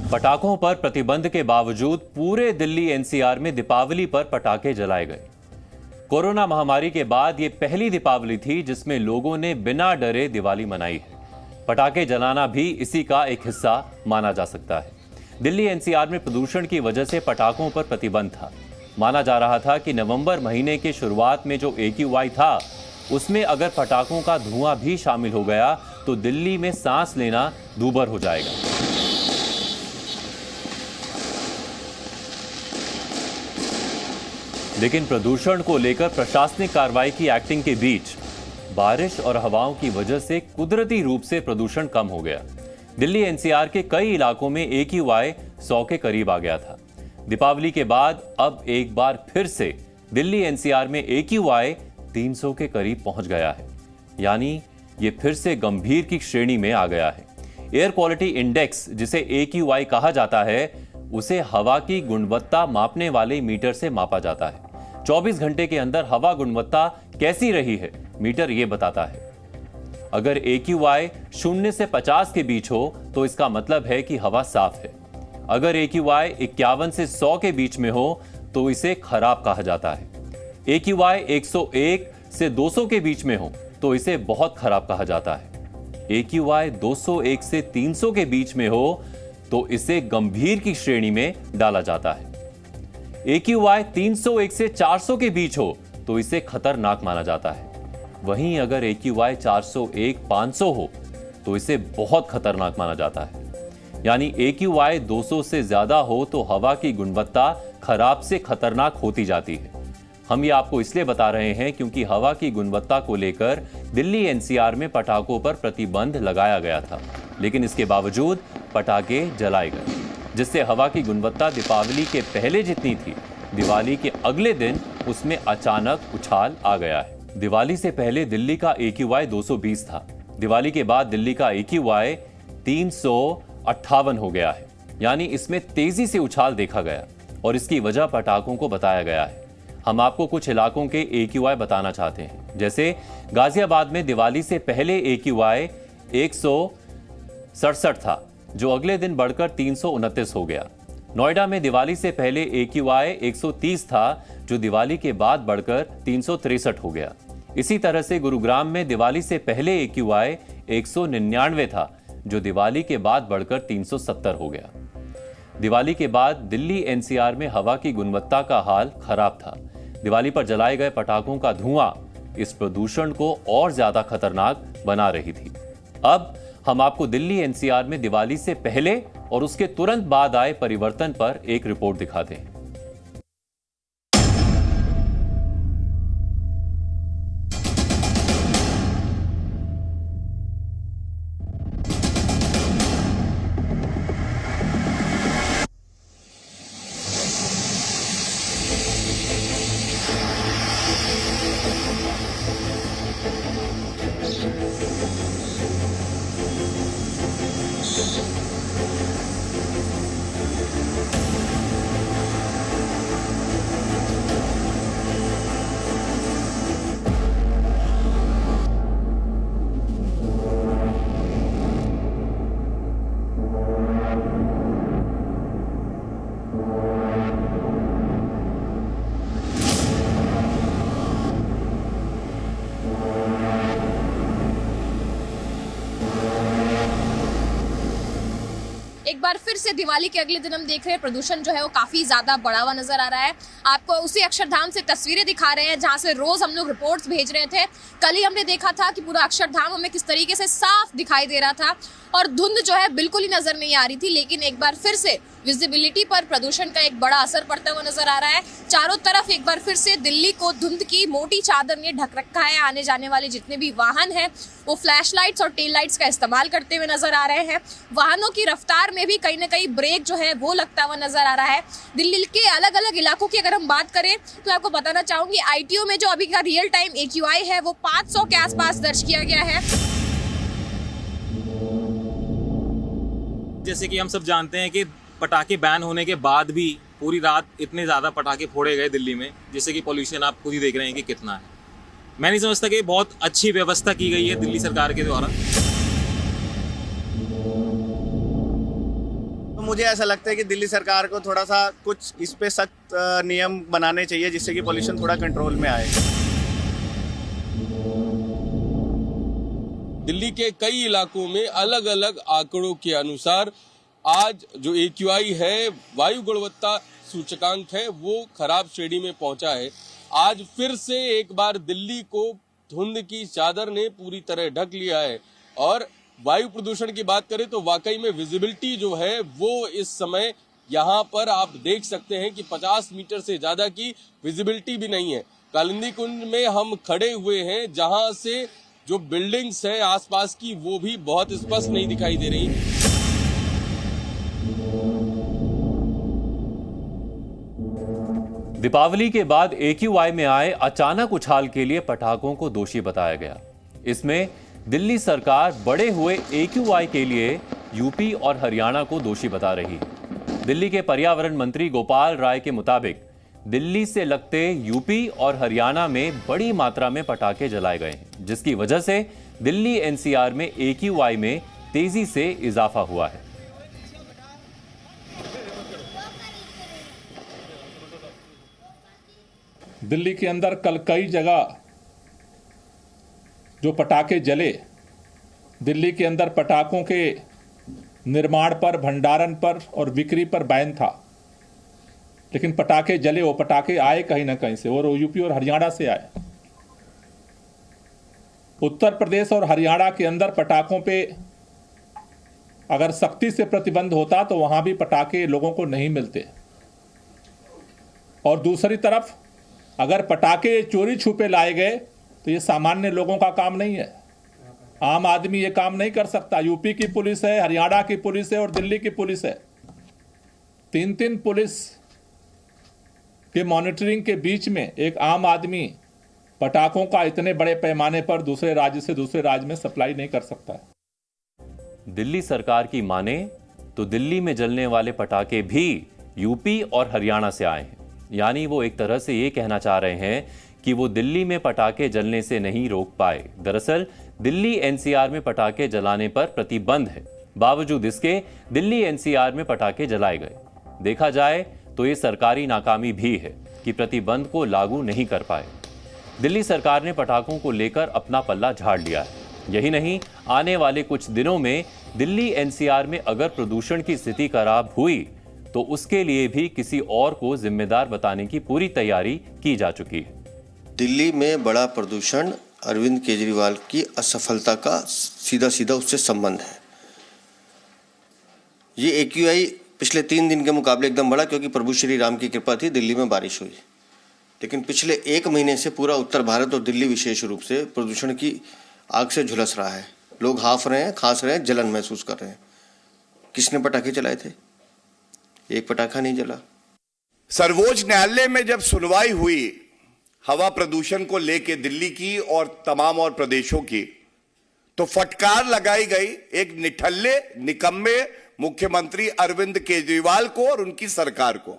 पटाखों पर प्रतिबंध के बावजूद पूरे दिल्ली एनसीआर में दीपावली पर पटाखे जलाए गए। कोरोना महामारी के बाद ये पहली दीपावली थी जिसमें लोगों ने बिना डरे दिवाली मनाई है। पटाखे जलाना भी इसी का एक हिस्सा माना जा सकता है। दिल्ली एनसीआर में प्रदूषण की वजह से पटाखों पर प्रतिबंध था। माना जा रहा था कि नवंबर महीने के शुरुआत में जो AQI था उसमें अगर पटाखों का धुआं भी शामिल हो गया तो दिल्ली में सांस लेना दूभर हो जाएगा। लेकिन प्रदूषण को लेकर प्रशासनिक कार्रवाई की एक्टिंग के बीच बारिश और हवाओं की वजह से कुदरती रूप से प्रदूषण कम हो गया। दिल्ली एनसीआर के कई इलाकों में AQI 100 के करीब आ गया था। दीपावली के बाद अब एक बार फिर से दिल्ली एनसीआर में AQI 300 के करीब पहुंच गया है, यानी ये फिर से गंभीर की श्रेणी में आ गया है। एयर क्वालिटी इंडेक्स, जिसे AQI कहा जाता है, उसे हवा की गुणवत्ता मापने वाले मीटर से मापा जाता है। 24 घंटे के अंदर हवा गुणवत्ता कैसी रही है, मीटर ये बताता है। अगर AQI 0 से 50 के बीच हो तो इसका मतलब है कि हवा साफ है। अगर AQI 51 से 100 के बीच में हो तो इसे खराब कहा जाता है। AQI 101 से 200 के बीच में हो तो इसे बहुत खराब कहा जाता है। AQI 201 से 300 के बीच में हो तो इसे गंभीर की श्रेणी में डाला जाता है। AQI 301 से 400 के बीच हो तो इसे खतरनाक माना जाता है। वहीं अगर AQI 401-500 हो तो इसे बहुत खतरनाक माना जाता है। यानी AQI 200 से ज्यादा हो तो हवा की गुणवत्ता खराब से खतरनाक होती जाती है। हम ये आपको इसलिए बता रहे हैं क्योंकि हवा की गुणवत्ता को लेकर दिल्ली एनसीआर में पटाखों पर प्रतिबंध लगाया गया था, लेकिन इसके बावजूद पटाखे जलाए गए, जिससे हवा की गुणवत्ता दीपावली के पहले जितनी थी, दिवाली के अगले दिन उसमें अचानक उछाल आ गया है। दिवाली से पहले दिल्ली का AQI 220 था। दिवाली के बाद दिल्ली का AQI 358 हो गया है, यानी इसमें तेजी से उछाल देखा गया और इसकी वजह पटाखों को बताया गया है। हम आपको कुछ इलाकों के AQI बताना चाहते हैं। जैसे गाजियाबाद में दिवाली से पहले AQI 167 था, जो अगले दिन बढ़कर 329 हो गया। नोएडा में दिवाली से पहले AQI 130 था, जो दिवाली के बाद बढ़कर 363 हो गया। इसी तरह से गुरुग्राम में दिवाली से पहले AQI 199 था, जो दिवाली के बाद बढ़कर 370 हो गया। दिवाली के बाद दिल्ली एनसीआर में हवा की गुणवत्ता का हाल खराब था। दिवाली पर जलाए गए पटाखों का धुआं इस प्रदूषण को और ज्यादा खतरनाक बना रही थी। अब हम आपको दिल्ली एनसीआर में दिवाली से पहले और उसके तुरंत बाद आए परिवर्तन पर एक रिपोर्ट दिखाते हैं। एक बार फिर से दिवाली के अगले दिन हम देख रहे हैं प्रदूषण जो है वो काफी ज्यादा बढ़ा हुआ नजर आ रहा है। आपको उसी अक्षरधाम से तस्वीरें दिखा रहे हैं जहां से रोज हम लोग रिपोर्ट्स भेज रहे थे। कल ही हमने देखा था कि पूरा अक्षरधाम हमें किस तरीके से साफ दिखाई दे रहा था और धुंध जो है बिल्कुल ही नजर नहीं आ रही थी, लेकिन एक बार फिर से विजिबिलिटी पर प्रदूषण का एक बड़ा असर पड़ता हुआ नजर आ रहा है। चारों तरफ एक बार फिर से दिल्ली को धुंध की मोटी चादर ने ढक रखा है। आने जाने वाले जितने भी वाहन हैं वो फ्लैश लाइट्स और टेल लाइट्स का इस्तेमाल करते हुए नजर आ रहे हैं। वाहनों की रफ्तार में भी कहीं ना कहीं ब्रेक जो है वो लगता हुआ नजर आ रहा है। दिल्ली के अलग अलग इलाकों की अगर हम बात करें तो आपको बताना चाहूंगी ITO में जो अभी का रियल टाइम AQI है वो 500 के आसपास दर्ज किया गया है। जैसे कि हम सब जानते हैं कि पटाखे बैन होने के बाद भी पूरी रात इतने ज़्यादा पटाखे फोड़े गए दिल्ली में, जिससे कि पोल्यूशन आप खुद ही देख रहे हैं कि कितना है। मैं नहीं समझता कि बहुत अच्छी व्यवस्था की गई है दिल्ली सरकार के द्वारा। मुझे ऐसा लगता है कि दिल्ली सरकार को थोड़ा सा कुछ इस पे सख्त नियम बनाने चाहिए जिससे कि पोल्यूशन थोड़ा कंट्रोल में आए। दिल्ली के कई इलाकों में अलग अलग आंकड़ों के अनुसार आज जो AQI है, वायु गुणवत्ता सूचकांक है, वो खराब श्रेणी में पहुंचा है। आज फिर से एक बार दिल्ली को धुंध की चादर ने पूरी तरह ढक लिया है और वायु प्रदूषण की बात करें तो वाकई में विजिबिलिटी जो है वो इस समय यहाँ पर आप देख सकते हैं कि 50 मीटर से ज्यादा की विजिबिलिटी भी नहीं है। कालिंदी कुंज में हम खड़े हुए हैं जहां से जो बिल्डिंग्स है आसपास की वो भी बहुत स्पष्ट नहीं दिखाई दे रही। दीपावली के बाद AQI में आए अचानक उछाल के लिए पटाखों को दोषी बताया गया। इसमें दिल्ली सरकार बढ़े हुए AQI के लिए यूपी और हरियाणा को दोषी बता रही है। दिल्ली के पर्यावरण मंत्री गोपाल राय के मुताबिक दिल्ली से लगते यूपी और हरियाणा में बड़ी मात्रा में पटाखे जलाए गए हैं, जिसकी वजह से दिल्ली NCR में AQI में तेजी से इजाफा हुआ है। दिल्ली के अंदर कल कई जगह जो पटाखे जले, दिल्ली के अंदर पटाखों के निर्माण पर, भंडारण पर और बिक्री पर बैन था, लेकिन पटाखे जले। वो पटाखे आए कहीं ना कहीं से और यूपी और हरियाणा से आए। उत्तर प्रदेश और हरियाणा के अंदर पटाखों पे अगर सख्ती से प्रतिबंध होता तो वहां भी पटाखे लोगों को नहीं मिलते। और दूसरी तरफ अगर पटाखे चोरी छुपे लाए गए तो ये सामान्य लोगों का काम नहीं है। आम आदमी ये काम नहीं कर सकता। यूपी की पुलिस है, हरियाणा की पुलिस है और दिल्ली की पुलिस है। तीन पुलिस के मॉनिटरिंग के बीच में एक आम आदमी पटाखों का इतने बड़े पैमाने पर दूसरे राज्य से दूसरे राज्य में सप्लाई नहीं कर सकता है। दिल्ली सरकार की माने तो दिल्ली में जलने वाले पटाखे भी यूपी और हरियाणा से आए हैं। यानी वो एक तरह से ये कहना चाह रहे हैं कि वो दिल्ली में पटाखे जलने से नहीं रोक पाए। दरअसल दिल्ली NCR में पटाखे जलाने पर प्रतिबंध है, बावजूद इसके दिल्ली NCR में पटाखे जलाए गए। देखा जाए तो ये सरकारी नाकामी भी है कि प्रतिबंध को लागू नहीं कर पाए। दिल्ली सरकार ने पटाखों को लेकर अपना पल्ला झाड़ लिया है। यही नहीं, आने वाले कुछ दिनों में दिल्ली NCR में अगर प्रदूषण की स्थिति खराब हुई तो उसके लिए भी किसी और को जिम्मेदार बताने की पूरी तैयारी की जा चुकी है। दिल्ली में बड़ा प्रदूषण अरविंद केजरीवाल की असफलता का सीधा सीधा उससे संबंध है। ये AQI पिछले 3 दिन के मुकाबले एकदम बढ़ा क्योंकि प्रभु श्री राम की कृपा थी, दिल्ली में बारिश हुई। लेकिन पिछले 1 महीने से पूरा उत्तर भारत और दिल्ली विशेष रूप से प्रदूषण की आग से झुलस रहा है। लोग हाफ रहे हैं, खांस रहे हैं, जलन महसूस कर रहे हैं। किसने पटाखे चलाए थे? एक पटाखा नहीं जला। सर्वोच्च न्यायालय में जब सुनवाई हुई हवा प्रदूषण को लेकर दिल्ली की और तमाम और प्रदेशों की, तो फटकार लगाई गई एक निठल्ले निकम्मे मुख्यमंत्री अरविंद केजरीवाल को और उनकी सरकार को।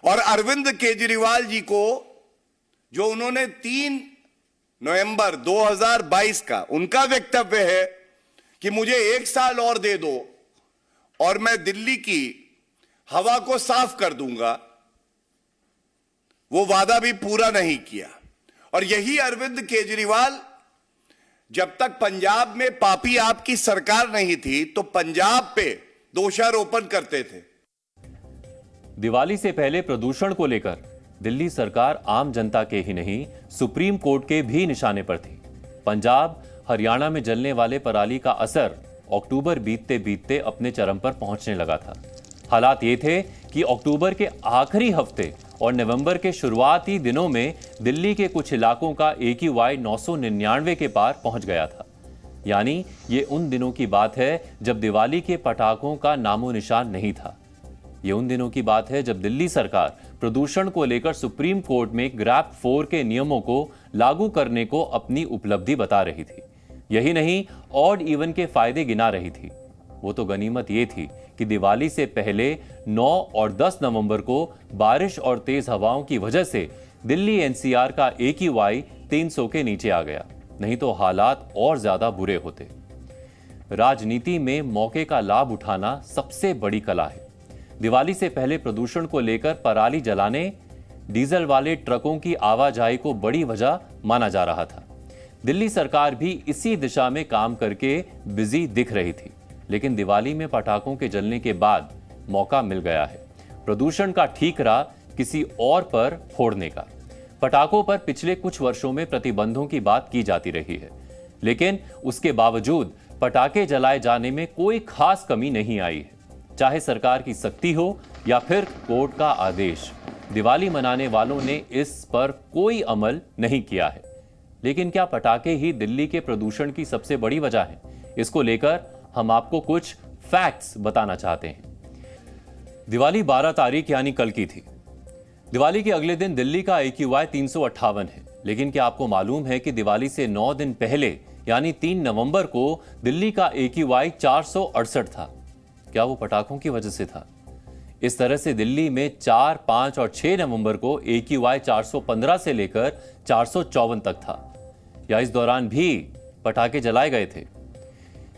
और अरविंद केजरीवाल जी को जो उन्होंने 3 नवंबर 2022 का उनका वक्तव्य है कि मुझे 1 साल और दे दो और मैं दिल्ली की हवा को साफ कर दूंगा, वो वादा भी पूरा नहीं किया। और यही अरविंद केजरीवाल जब तक पंजाब में पापी आपकी सरकार नहीं थी तो पंजाब पे दोषारोपण करते थे। दिवाली से पहले प्रदूषण को लेकर दिल्ली सरकार आम जनता के ही नहीं, सुप्रीम कोर्ट के भी निशाने पर थी। पंजाब हरियाणा में जलने वाले पराली का असर अक्टूबर बीतते बीतते अपने चरम पर पहुंचने लगा था। हालात ये थे कि अक्टूबर के आखिरी हफ्ते और नवंबर के शुरुआती दिनों में दिल्ली के कुछ इलाकों का AQI 999 के पार पहुंच गया था। यानी ये उन दिनों की बात है जब दिवाली के पटाखों का नामो निशान नहीं था। ये उन दिनों की बात है जब दिल्ली सरकार प्रदूषण को लेकर सुप्रीम कोर्ट में ग्रैप 4 के नियमों को लागू करने को अपनी उपलब्धि बता रही थी। यही नहीं, ऑड इवन के फायदे गिना रही थी। वो तो गनीमत ये थी कि दिवाली से पहले 9 और 10 नवंबर को बारिश और तेज हवाओं की वजह से दिल्ली NCR का AQI 300 के नीचे आ गया, नहीं तो हालात और ज्यादा बुरे होते। राजनीति में मौके का लाभ उठाना सबसे बड़ी कला है। दिवाली से पहले प्रदूषण को लेकर पराली जलाने, डीजल वाले ट्रकों की आवाजाही को बड़ी वजह माना जा रहा था। दिल्ली सरकार भी इसी दिशा में काम करके बिजी दिख रही थी, लेकिन दिवाली में पटाखों के जलने के बाद मौका मिल गया है प्रदूषण का ठीकरा किसी और पर फोड़ने का। पटाखों पर पिछले कुछ वर्षों में प्रतिबंधों की बात की जाती रही है, लेकिन उसके बावजूद पटाखे जलाए जाने में कोई खास कमी नहीं आई है। चाहे सरकार की सख्ती हो या फिर कोर्ट का आदेश, दिवाली मनाने वालों ने इस पर कोई अमल नहीं किया है। लेकिन क्या पटाखे ही दिल्ली के प्रदूषण की सबसे बड़ी वजह है? इसको लेकर हम आपको कुछ फैक्ट्स बताना चाहते हैं। दिवाली 12 तारीख यानी कल की थी। दिवाली के अगले दिन दिल्ली का AQI 358 है, लेकिन क्या आपको मालूम है कि दिवाली से 9 दिन पहले यानी 3 नवंबर को दिल्ली का AQI 468 था? क्या वो पटाखों की वजह से था? इस तरह से दिल्ली में 4, 5 और 6 नवंबर को AQI 415 से लेकर 454 तक था, या इस दौरान भी पटाखे जलाए गए थे?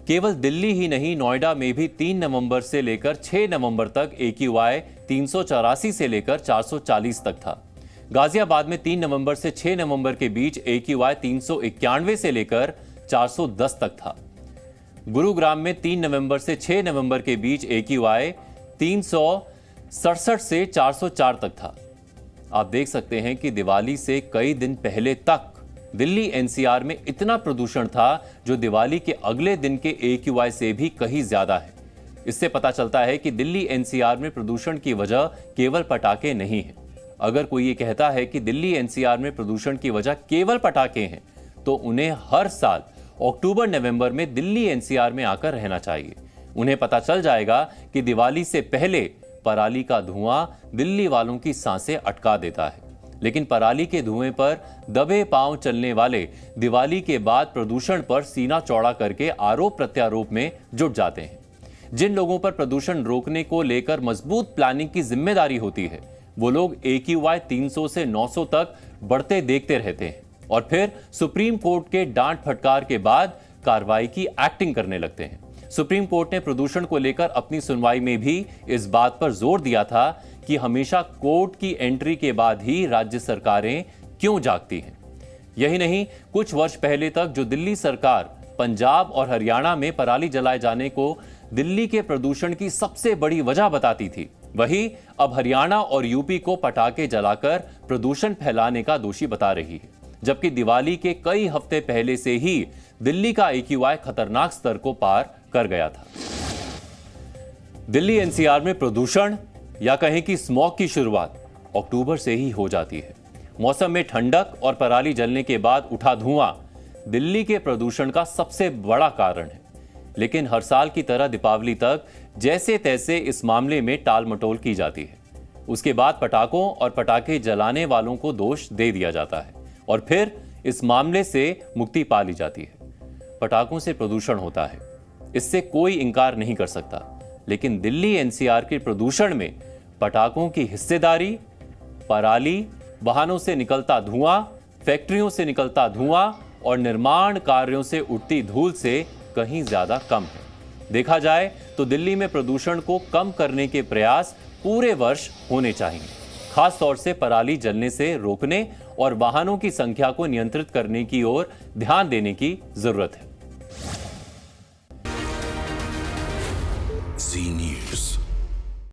केवल दिल्ली ही नहीं, नोएडा में भी 3 नवंबर से लेकर 6 नवंबर तक AQI 384 से लेकर 440 तक था। गाजियाबाद में 3 नवंबर से 6 नवंबर के बीच AQI 391 से लेकर 410 तक था। गुरुग्राम में 3 नवंबर से 6 नवंबर के बीच AQI 367 से 404 तक था। आप देख सकते हैं कि दिवाली से कई दिन पहले तक दिल्ली NCR में इतना प्रदूषण था जो दिवाली के अगले दिन के AQI से भी कहीं ज्यादा है। इससे पता चलता है कि दिल्ली NCR में प्रदूषण की वजह केवल पटाखे नहीं है। अगर कोई ये कहता है कि दिल्ली NCR में प्रदूषण की वजह केवल पटाखे हैं, तो उन्हें हर साल अक्टूबर नवंबर में दिल्ली NCR में आकर रहना चाहिए। उन्हें पता चल जाएगा कि दिवाली से पहले पराली का धुआं दिल्ली वालों की सांसें अटका देता है, लेकिन पराली के धुएं पर दबे पांव चलने वाले दिवाली के बाद प्रदूषण पर सीना चौड़ा करके आरोप प्रत्यारोप में जुट जाते हैं। जिन लोगों पर प्रदूषण रोकने को लेकर मजबूत प्लानिंग की जिम्मेदारी होती है, वो लोग AQI 300 से 900 तक बढ़ते देखते रहते हैं और फिर सुप्रीम कोर्ट के डांट फटकार के बाद कार्रवाई की एक्टिंग करने लगते हैं। सुप्रीम कोर्ट ने प्रदूषण को लेकर अपनी सुनवाई में भी इस बात पर जोर दिया था कि हमेशा कोर्ट की एंट्री के बाद ही राज्य सरकारें क्यों जागती हैं। यही नहीं, कुछ वर्ष पहले तक जो दिल्ली सरकार पंजाब और हरियाणा में पराली जलाए जाने को दिल्ली के प्रदूषण की सबसे बड़ी वजह बताती थी, वही अब हरियाणा और यूपी को पटाखे जलाकर प्रदूषण फैलाने का दोषी बता रही है, जबकि दिवाली के कई हफ्ते पहले से ही दिल्ली का AQI खतरनाक स्तर को पार कर गया था। दिल्ली NCR में प्रदूषण या कहें कि स्मॉग की शुरुआत अक्टूबर से ही हो जाती है। मौसम में ठंडक और पराली जलने के बाद उठा धुआं दिल्ली के प्रदूषण का सबसे बड़ा कारण है, लेकिन हर साल की तरह दीपावली तक जैसे तैसे इस मामले में टाल मटोल की जाती है। उसके बाद पटाखों और पटाखे जलाने वालों को दोष दे दिया जाता है और फिर इस मामले से मुक्ति पा ली जाती है। पटाखों से प्रदूषण होता है, इससे कोई इंकार नहीं कर सकता, लेकिन दिल्ली NCR के प्रदूषण में पटाखों की हिस्सेदारी, पराली, वाहनों से निकलता धुआं, फैक्ट्रियों से निकलता धुआं और निर्माण कार्यों से उठती धूल से कहीं ज्यादा कम है। देखा जाए तो दिल्ली में प्रदूषण को कम करने के प्रयास पूरे वर्ष होने चाहिए, खास तौर से पराली जलने से रोकने और वाहनों की संख्या को नियंत्रित करने की ओर ध्यान देने की जरूरत है।